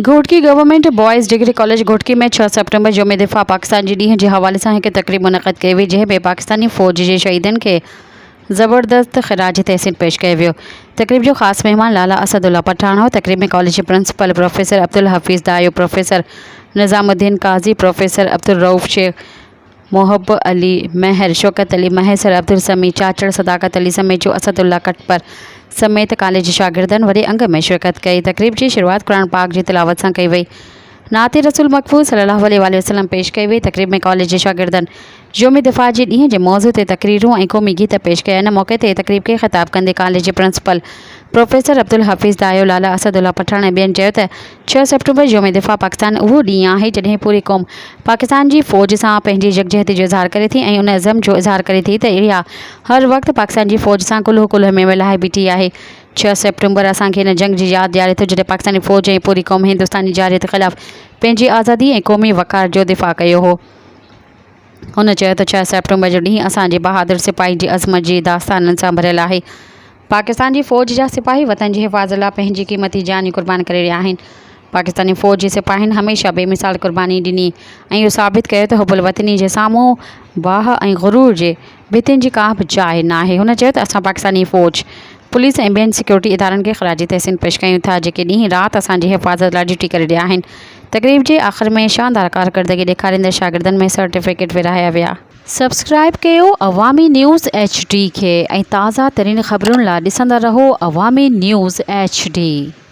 Ghotki government boys degree college Ghotki में 6 सितंबर यौम दिफ़ा पाकिस्तान जे ॾींहं जे हवाले सां हिकु तक़रीब मुनक़द कई वई, जंहिं में पाकिस्तानी फ़ौज जे शहीदनि खे ज़बरदस्त ख़िराज तहसीन पेश कयो वियो। तक़रीब जो ख़ासि महिमान लाला असदुल्ला पठान हो। तक़रीब में कॉलेज जे प्रिंसिपल प्रोफेसर अब्दुल हफीज़ दायो, प्रोफेसर निज़ामुद्दीन काज़ी, प्रोफेसर अब्दुल रऊफ़ शेख, मोहब्ब अली महर, शौकत अली महसर, अब्दुल समी चाचड़, सदाकत अली समेजो, असदुल्ला कटपर समेत कॉलेज जे शागिर्दनि वॾे अंग में शिरकत कई। तक़रीब जी शुरुआत कुरान पाक जी तिलावत सां कई वई। नाते रसूल मक़बूल सल्लल्लाहु अलैहि वसल्लम पेश कई वई। तक़रीब में कॉलेज जे शागिर्दनि यौम दिफ़ा जे ॾींहं जे मौज़ू ते तक़रीरूं ऐं क़ौमी गीत पेश कया। इन मौक़े ते तक़रीब खे ख़िताब कंदे कॉलेज जे प्रिंसिपल प्रोफेसर अब्दुल हफीज़ दायो, लाला असदुल्ला पठान ऐं ॿियनि चयो त 6 सितंबर यौम दिफ़ा पाकिस्तान उहो ॾींहुं आहे जॾहिं पूरी क़ौम पाकिस्तान जी फ़ौज सां पंहिंजी यकजहती जो इज़हार करे थी ऐं उन अज़म जो इज़हार करे थी त इहा हर वक़्तु पाकिस्तान जी फ़ौज सां कुल्ह कुल्ह में मिलाए बीठी आहे। 6 सितंबर असांखे इन जंग जी यादि ॾियारे थो जॾहिं पाकिस्तानी फ़ौज ऐं पूरी क़ौम हिंदुस्तानी जारियत ख़िलाफ़ पंहिंजी आज़ादी ऐं क़ौमी वक़ार जो दिफ़ा कयो हो। हुन चयो त 6 सितंबर जो ॾींहुं असांजे बहादुर सिपाही जी अज़मत जी दास्ताननि सां भरियलु आहे। पाकिस्तान जी फ़ौज जा सिपाही वतन जी हिफ़ाज़त लाइ पंहिंजी क़ीमती जानियूं क़ुर्बान करे रहिया आहिनि। पाकिस्तानी फ़ौज जे सिपाहियुनि हमेशह बेमिसाल क़ुर्बानी ॾिनी ऐं इहो साबित कयो त हुबुल वतनी जे साम्हूं बाह ऐं ग़ुरूर जे भितियुनि जी का बि जाइ नाहे। हुन चयो त असां पाकिस्तानी फ़ौज, पुलिस ऐं ॿियनि सिक्योरिटी इदारनि खे ख़िराजी तहसीन पेश कयूं था, जेके ॾींहुं राति असांजी हिफ़ाज़त लाइ ड्यूटी करे रहिया आहिनि। तक़रीब जे आख़िर में शानदार कारकर्दगी ॾेखारींदड़ शागिर्दनि में सर्टिफिकेट विरहाया विया। सब्सक्राइब कयो अवामी न्यूज़ HD खे ऐं ताज़ा तरीन ख़बरुनि लाइ ॾिसंदा रहो अवामी न्यूज़ HD।